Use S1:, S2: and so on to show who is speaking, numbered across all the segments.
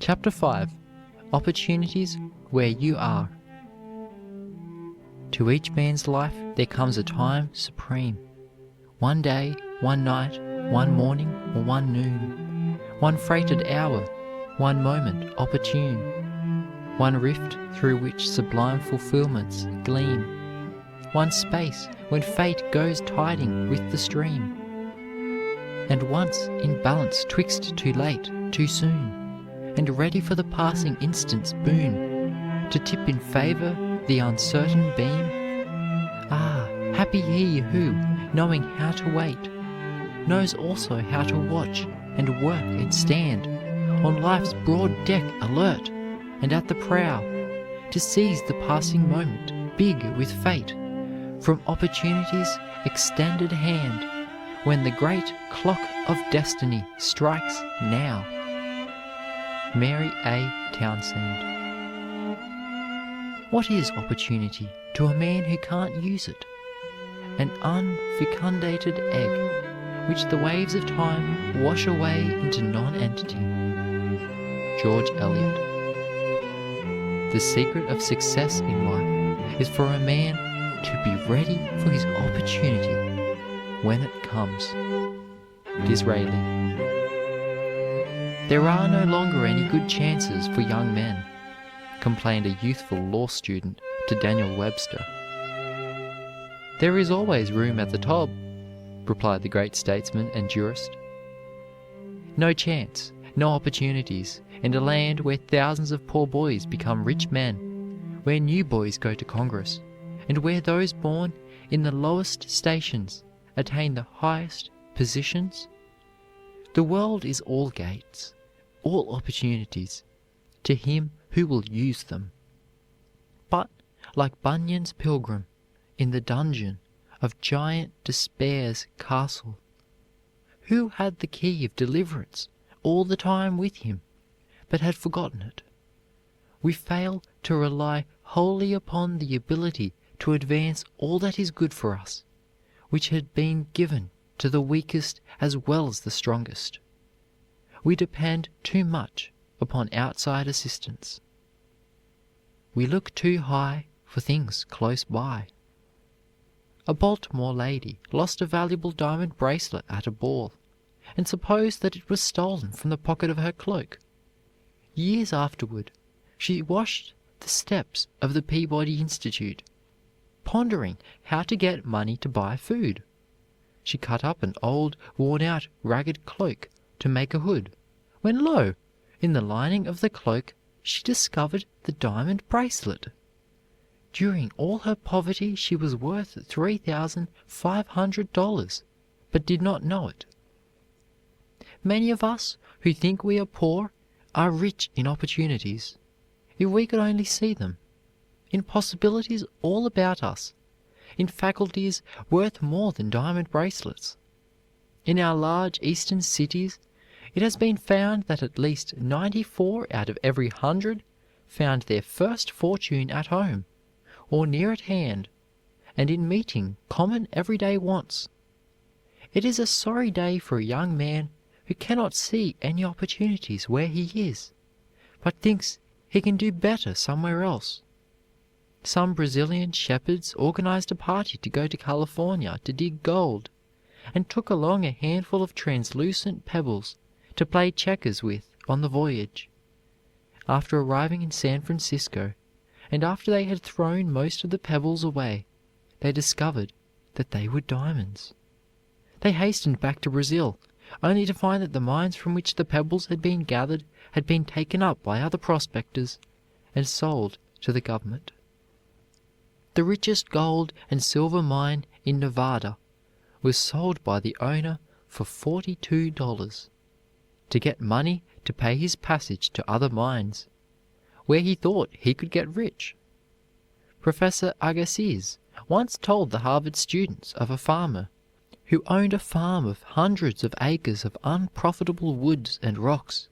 S1: Chapter 5. Opportunities where you are. To each man's life there comes a time supreme. One day, one night, one morning, or one noon. One freighted hour, one moment opportune. One rift through which sublime fulfillments gleam. One space when fate goes tiding with the stream. And once in balance twixt too late, too soon, and ready for the passing instant's boon, to tip in favour the uncertain beam. Ah, happy he who, knowing how to wait, knows also how to watch and work and stand on life's broad deck alert and at the prow, to seize the passing moment, big with fate, from opportunity's extended hand, when the great clock of destiny strikes now. Mary A. Townsend. What is opportunity to a man who can't use it? An unfecundated egg, which the waves of time wash away into non-entity. George Eliot. The secret of success in life is for a man to be ready for his opportunity when it comes. Disraeli. There are no longer any good chances for young men, complained a youthful law student to Daniel Webster. There is always room at the top, replied the great statesman and jurist. No chance, no opportunities, in a land where thousands of poor boys become rich men, where new boys go to Congress, and where those born in the lowest stations attain the highest positions. The world is all gates, all opportunities, to him who will use them. But, like Bunyan's pilgrim in the dungeon of giant Despair's castle, who had the key of deliverance all the time with him, but had forgotten it, we fail to rely wholly upon the ability to advance all that is good for us, which had been given to the weakest as well as the strongest. We depend too much upon outside assistance. We look too high for things close by. A Baltimore lady lost a valuable diamond bracelet at a ball, and supposed that it was stolen from the pocket of her cloak. Years afterward, she washed the steps of the Peabody Institute, pondering how to get money to buy food. She cut up an old, worn-out, ragged cloak to make a hood, when lo! in the lining of the cloak she discovered the diamond bracelet. During all her poverty she was worth $3,500, but did not know it. Many of us who think we are poor are rich in opportunities, if we could only see them, in possibilities all about us, in faculties worth more than diamond bracelets. In our large eastern cities, it has been found that at least 94 out of every 100 found their first fortune at home, or near at hand, and in meeting common everyday wants. It is a sorry day for a young man who cannot see any opportunities where he is, but thinks he can do better somewhere else. Some Brazilian shepherds organized a party to go to California to dig gold, and took along a handful of translucent pebbles to play checkers with on the voyage. After arriving in San Francisco, and after they had thrown most of the pebbles away, they discovered that they were diamonds. They hastened back to Brazil, only to find that the mines from which the pebbles had been gathered had been taken up by other prospectors and sold to the government. The richest gold and silver mine in Nevada was sold by the owner for $42, to get money to pay his passage to other mines, where he thought he could get rich. Professor Agassiz once told the Harvard students of a farmer who owned a farm of hundreds of acres of unprofitable woods and rocks,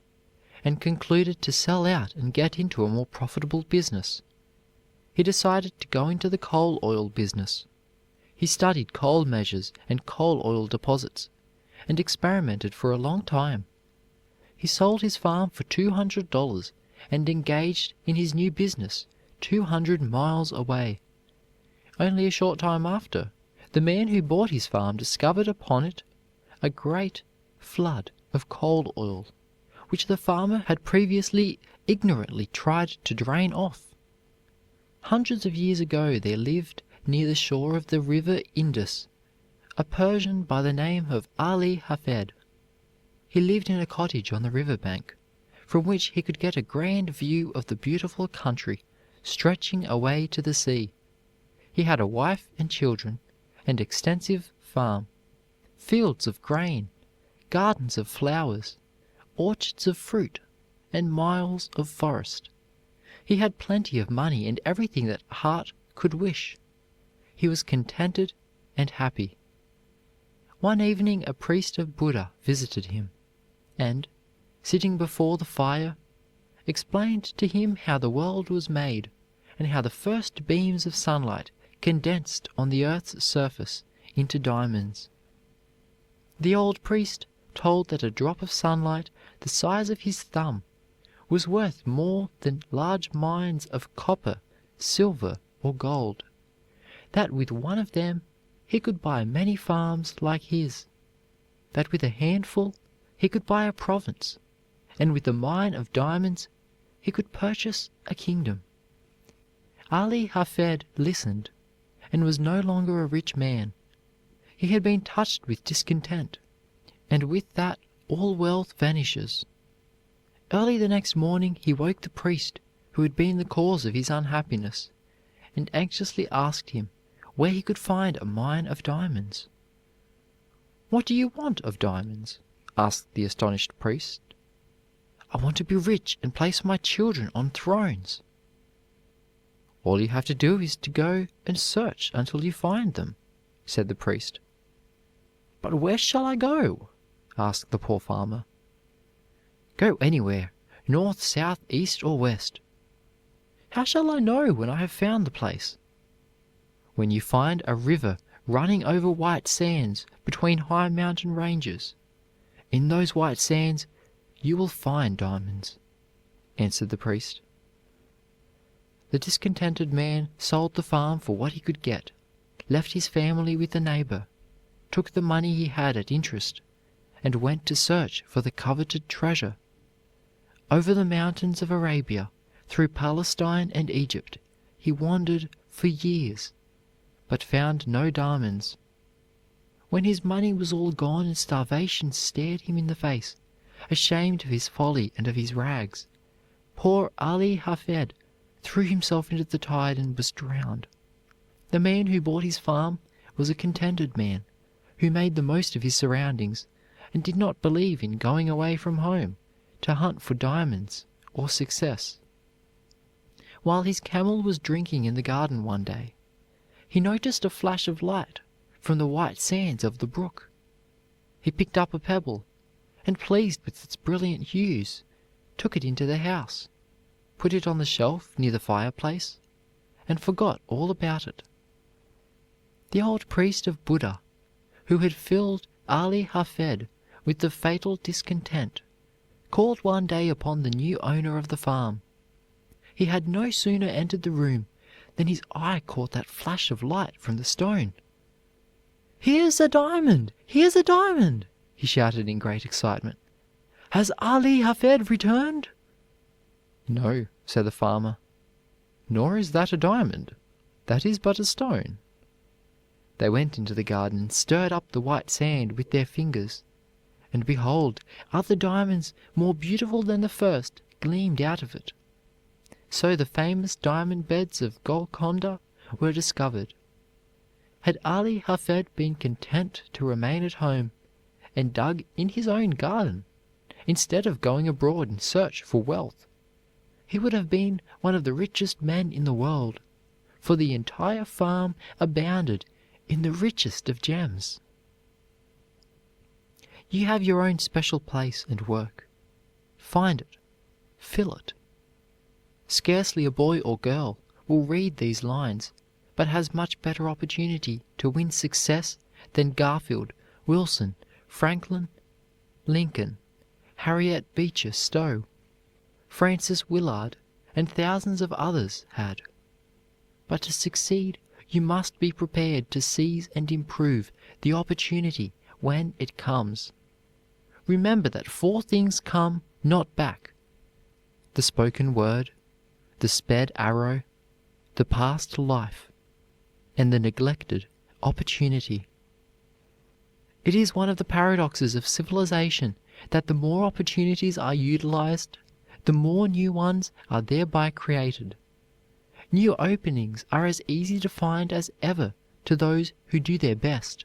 S1: and concluded to sell out and get into a more profitable business. He decided to go into the coal oil business. He studied coal measures and coal oil deposits, and experimented for a long time. he sold his farm for $200 and engaged in his new business 200 miles away. Only a short time after, the man who bought his farm discovered upon it a great flood of coal oil, which the farmer had previously ignorantly tried to drain off. Hundreds of years ago there lived near the shore of the river Indus a Persian by the name of Ali Hafed. He lived in a cottage on the river bank, from which he could get a grand view of the beautiful country stretching away to the sea. He had a wife and children, an extensive farm, fields of grain, gardens of flowers, orchards of fruit, and miles of forest. He had plenty of money and everything that heart could wish. He was contented and happy. One evening a priest of Buddha visited him, and, sitting before the fire, explained to him how the world was made, and how the first beams of sunlight condensed on the earth's surface into diamonds. The old priest told that a drop of sunlight the size of his thumb was worth more than large mines of copper, silver, or gold, that with one of them he could buy many farms like his, that with a handful he could buy a province, and with a mine of diamonds he could purchase a kingdom. Ali Hafed listened, and was no longer a rich man. He had been touched with discontent, and with that all wealth vanishes. Early the next morning he woke the priest who had been the cause of his unhappiness, and anxiously asked him where he could find a mine of diamonds. "What do you want of diamonds?" asked the astonished priest. "I want to be rich and place my children on thrones." "All you have to do is to go and search until you find them," said the priest. "But where shall I go?" asked the poor farmer. "Go anywhere, north, south, east, or west." "How shall I know when I have found the place?" "When you find a river running over white sands between high mountain ranges. In those white sands you will find diamonds," answered the priest. The discontented man sold the farm for what he could get, left his family with a neighbor, took the money he had at interest, and went to search for the coveted treasure. Over the mountains of Arabia, through Palestine and Egypt, he wandered for years, but found no diamonds. When his money was all gone and starvation stared him in the face, ashamed of his folly and of his rags, poor Ali Hafed threw himself into the tide and was drowned. The man who bought his farm was a contented man, who made the most of his surroundings, and did not believe in going away from home to hunt for diamonds or success. While his camel was drinking in the garden one day, he noticed a flash of light from the white sands of the brook. He picked up a pebble, and pleased with its brilliant hues, took it into the house, put it on the shelf near the fireplace, and forgot all about it. The old priest of Buddha, who had filled Ali Hafed with the fatal discontent, called one day upon the new owner of the farm. He had no sooner entered the room than his eye caught that flash of light from the stone. "Here's a diamond! Here's a diamond!" he shouted in great excitement. "Has Ali Hafed returned?" "No," said the farmer, "nor is that a diamond. That is but a stone." They went into the garden and stirred up the white sand with their fingers, and behold, other diamonds more beautiful than the first gleamed out of it. So the famous diamond beds of Golconda were discovered. Had Ali Hafed been content to remain at home and dug in his own garden, instead of going abroad in search for wealth, he would have been one of the richest men in the world, for the entire farm abounded in the richest of gems. You have your own special place and work. Find it, fill it. Scarcely a boy or girl will read these lines, but has much better opportunity to win success than Garfield, Wilson, Franklin, Lincoln, Harriet Beecher Stowe, Francis Willard, and thousands of others had. But to succeed, you must be prepared to seize and improve the opportunity when it comes. Remember that four things come not back: the spoken word, the sped arrow, the past life, and the neglected opportunity. It is one of the paradoxes of civilization that the more opportunities are utilized, the more new ones are thereby created. New openings are as easy to find as ever to those who do their best,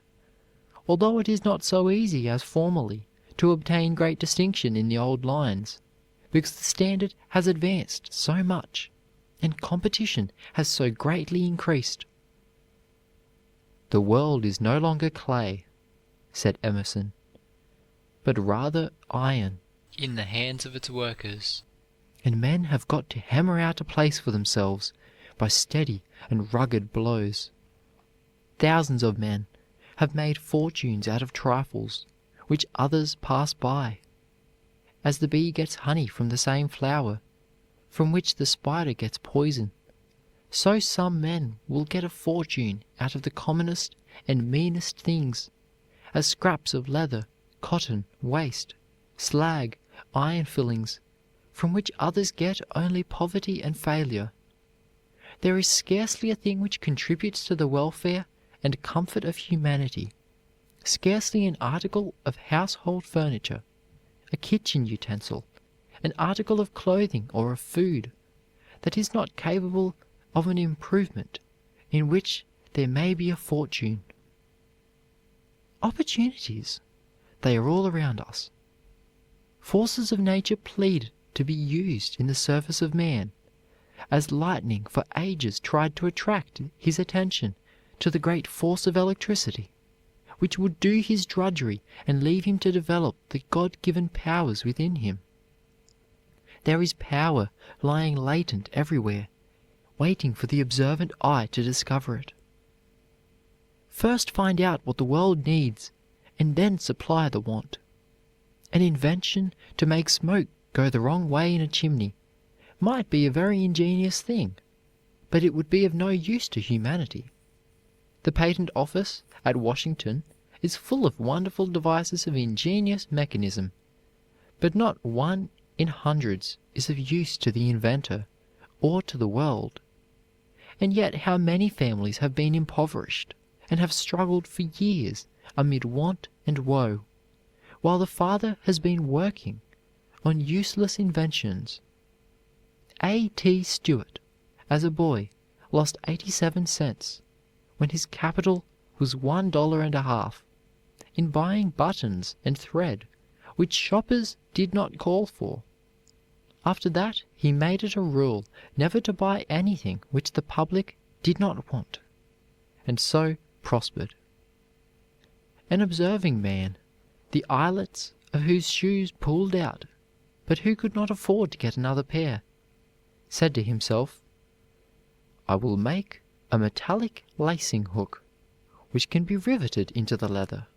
S1: although it is not so easy as formerly to obtain great distinction in the old lines, because the standard has advanced so much and competition has so greatly increased. "The world is no longer clay," said Emerson, "but rather iron in the hands of its workers, and men have got to hammer out a place for themselves by steady and rugged blows. Thousands of men have made fortunes out of trifles which others pass by. As the bee gets honey from the same flower from which the spider gets poison, so some men will get a fortune out of the commonest and meanest things, as scraps of leather, cotton, waste, slag, iron fillings, from which others get only poverty and failure. There is scarcely a thing which contributes to the welfare and comfort of humanity, scarcely an article of household furniture, a kitchen utensil, an article of clothing or of food, that is not capable of an improvement in which there may be a fortune. Opportunities, they are all around us. Forces of nature plead to be used in the service of man, as lightning for ages tried to attract his attention to the great force of electricity, which would do his drudgery and leave him to develop the God-given powers within him. There is power lying latent everywhere, waiting for the observant eye to discover it. First find out what the world needs, and then supply the want. An invention to make smoke go the wrong way in a chimney might be a very ingenious thing, but it would be of no use to humanity. The patent office at Washington is full of wonderful devices of ingenious mechanism, but not one in hundreds is of use to the inventor or to the world. And yet how many families have been impoverished and have struggled for years amid want and woe, while the father has been working on useless inventions. A.T. Stewart, as a boy, lost 87 cents, when his capital was $1.50, in buying buttons and thread, which shoppers did not call for. After that, he made it a rule never to buy anything which the public did not want, and so prospered. An observing man, the eyelets of whose shoes pulled out, but who could not afford to get another pair, said to himself, "I will make a metallic lacing hook, which can be riveted into the leather."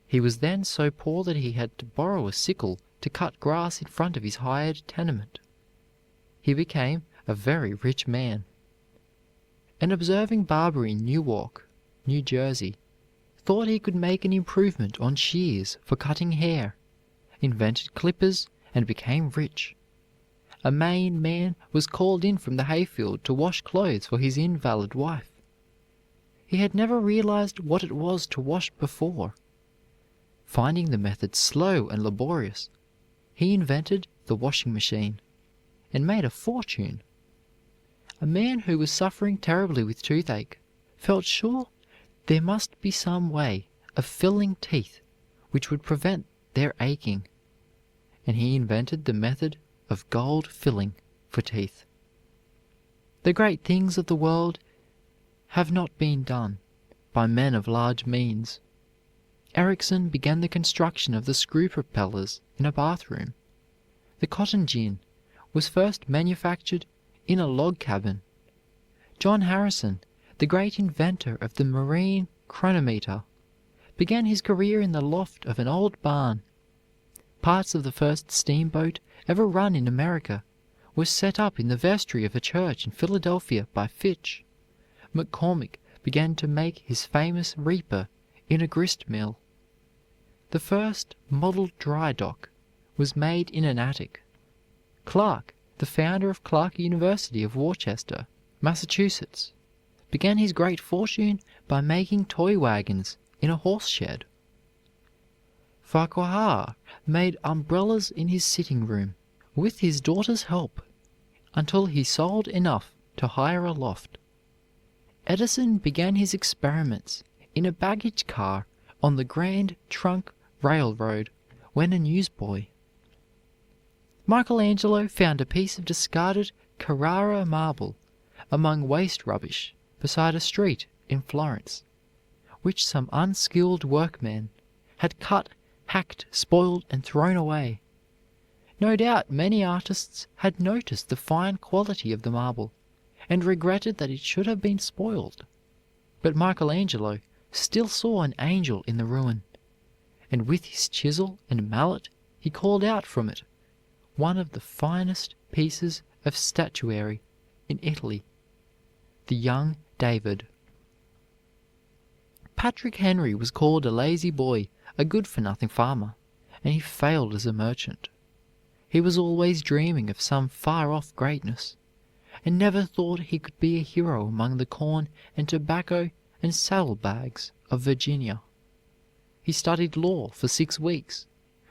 S1: He was then so poor that he had to borrow a sickle to cut grass in front of his hired tenement. He became a very rich man. An observing barber in Newark, New Jersey, thought he could make an improvement on shears for cutting hair, invented clippers, and became rich. A Maine man was called in from the hayfield to wash clothes for his invalid wife. He had never realized what it was to wash before. Finding the method slow and laborious, he invented the washing machine, and made a fortune. A man who was suffering terribly with toothache felt sure there must be some way of filling teeth which would prevent their aching, and he invented the method of gold filling for teeth. The great things of the world have not been done by men of large means. Ericsson began the construction of the screw propellers in a bathroom. The cotton gin was first manufactured in a log cabin. John Harrison, the great inventor of the marine chronometer, began his career in the loft of an old barn. parts of the first steamboat ever run in America was set up in the vestry of a church in Philadelphia by Fitch. McCormick began to make his famous reaper in a grist mill. The first model dry dock was made in an attic. Clark, the founder of Clark University of Worcester, Massachusetts, began his great fortune by making toy wagons in a horse shed. Farquhar made umbrellas in his sitting room, with his daughter's help, until he sold enough to hire a loft. Edison began his experiments in a baggage car on the Grand Trunk Railroad when a newsboy. Michelangelo found a piece of discarded Carrara marble among waste rubbish beside a street in Florence, which some unskilled workmen had cut, hacked, spoiled, and thrown away. No doubt many artists had noticed the fine quality of the marble and regretted that it should have been spoiled. But Michelangelo still saw an angel in the ruin, and with his chisel and mallet he called out from it one of the finest pieces of statuary in Italy, the young David. Patrick Henry was called a lazy boy, a good-for-nothing farmer, and he failed as a merchant. He was always dreaming of some far-off greatness, and never thought he could be a hero among the corn and tobacco and saddlebags of Virginia. He studied law for 6 weeks,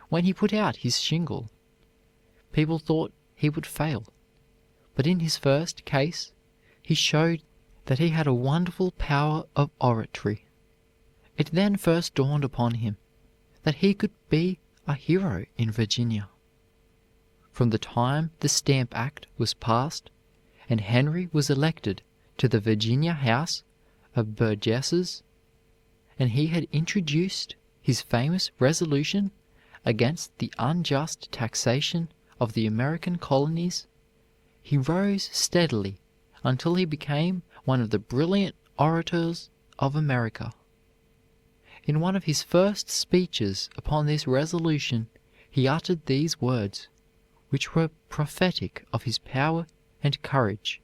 S1: when he put out his shingle. People thought he would fail, but in his first case he showed that he had a wonderful power of oratory. It then first dawned upon him that he could be a hero in Virginia. From the time the Stamp Act was passed and Henry was elected to the Virginia House of Burgesses, and he had introduced his famous resolution against the unjust taxation of the American colonies, he rose steadily until he became one of the brilliant orators of America. In one of his first speeches upon this resolution he uttered these words, which were prophetic of his power and courage.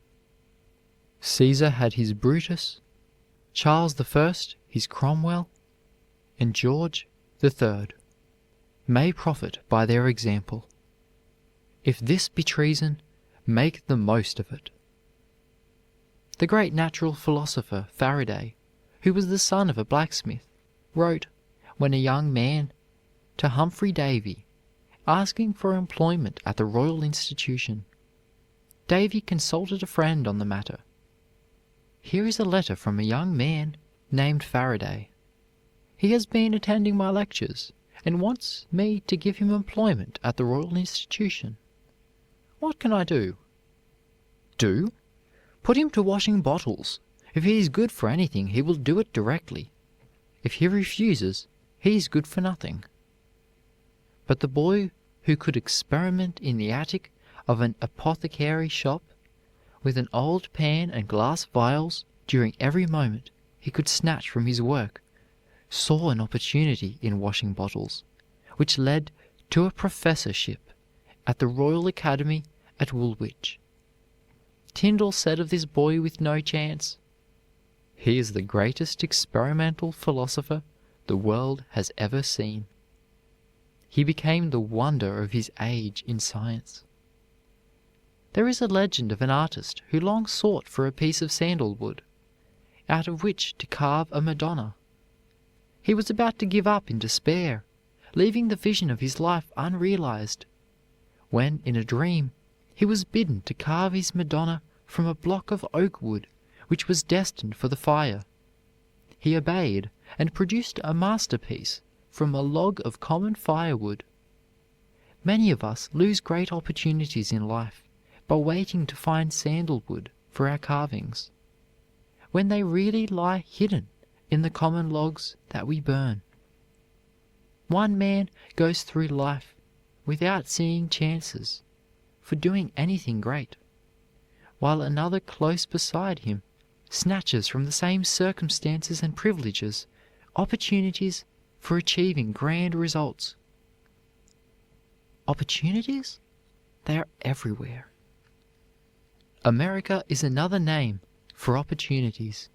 S1: Caesar had his Brutus, Charles I his Cromwell, and George III may profit by their example. If this be treason, make the most of it. The great natural philosopher Faraday, who was the son of a blacksmith, wrote, when a young man, to Humphrey Davy, asking for employment at the Royal Institution. Davy consulted a friend on the matter. Here is a letter from a young man named Faraday. He has been attending my lectures and wants me to give him employment at the Royal Institution. What can I do? Do? Put him to washing bottles. If he is good for anything, he will do it directly. If he refuses, he is good for nothing. But the boy who could experiment in the attic of an apothecary shop with an old pan and glass vials during every moment he could snatch from his work saw an opportunity in washing bottles, which led to a professorship at the Royal Academy at Woolwich. Tyndall said of this boy with no chance, "He is the greatest experimental philosopher the world has ever seen." He became the wonder of his age in science. There is a legend of an artist who long sought for a piece of sandalwood, out of which to carve a Madonna. He was about to give up in despair, leaving the vision of his life unrealized, when in a dream he was bidden to carve his Madonna from a block of oak wood which was destined for the fire. He obeyed and produced a masterpiece from a log of common firewood. Many of us lose great opportunities in life by waiting to find sandalwood for our carvings, when they really lie hidden in the common logs that we burn. One man goes through life without seeing chances for doing anything great, while another close beside him snatches from the same circumstances and privileges opportunities for achieving grand results. opportunities, they are everywhere. America is another name for opportunities.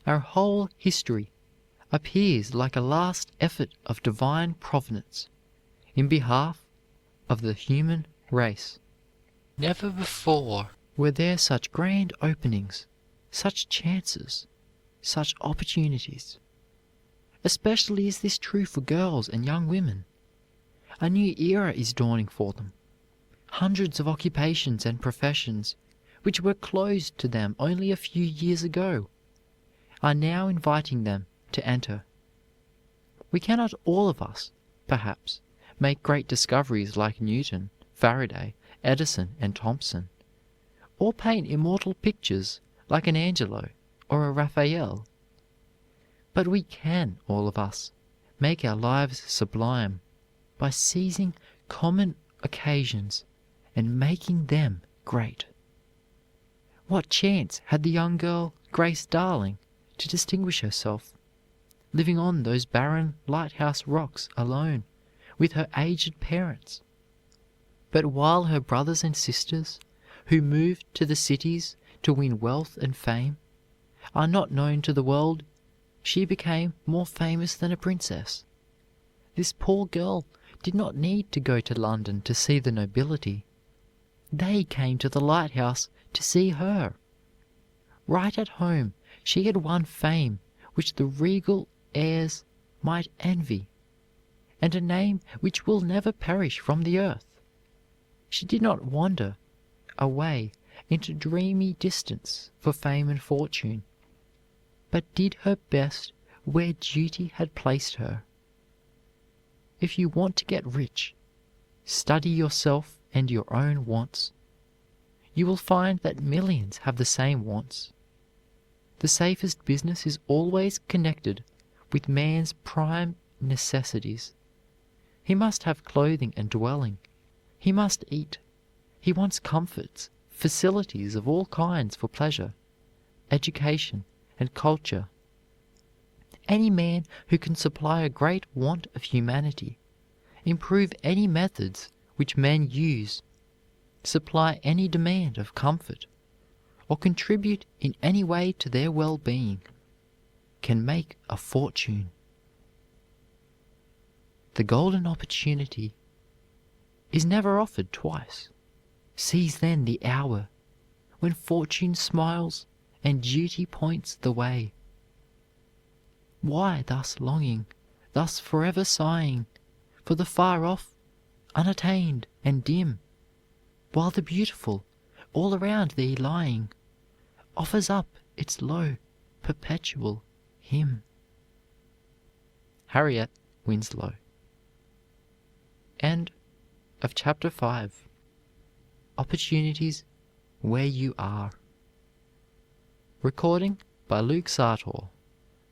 S1: Our whole history appears like a last effort of divine providence in behalf of the human race. Never before were there such grand openings, such chances, such opportunities. Especially is this true for girls and young women. A new era is dawning for them. Hundreds of occupations and professions which were closed to them only a few years ago are now inviting them to enter. We cannot all of us, perhaps, make great discoveries like Newton, Faraday, Edison, and Thomson, or paint immortal pictures like an Angelo or a Raphael. But we can, all of us, make our lives sublime by seizing common occasions and making them great. What chance had the young girl Grace Darling to distinguish herself, living on those barren lighthouse rocks alone with her aged parents? But while her brothers and sisters, who moved to the cities to win wealth and fame, are not known to the world, she became more famous than a princess. This poor girl did not need to go to London to see the nobility. They came to the lighthouse to see her. Right at home she had won fame which the regal heirs might envy, and a name which will never perish from the earth. She did not wander away into dreamy distance for fame and fortune, but did her best where duty had placed her. If you want to get rich, study yourself and your own wants. You will find that millions have the same wants. The safest business is always connected with man's prime necessities. He must have clothing and dwelling. He must eat. He wants comforts, facilities of all kinds for pleasure, education, and culture. Any man who can supply a great want of humanity, improve any methods which men use, supply any demand of comfort, or contribute in any way to their well-being, can make a fortune. The golden opportunity is never offered twice. Seize then the hour when fortune smiles and duty points the way. Why thus longing, thus forever sighing for the far off, unattained and dim, while the beautiful, all around thee lying, offers up its low, perpetual hymn? Harriet Winslow. End of chapter 5. Opportunities where you are. Recording by Luke Sartor,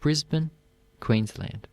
S1: Brisbane, Queensland.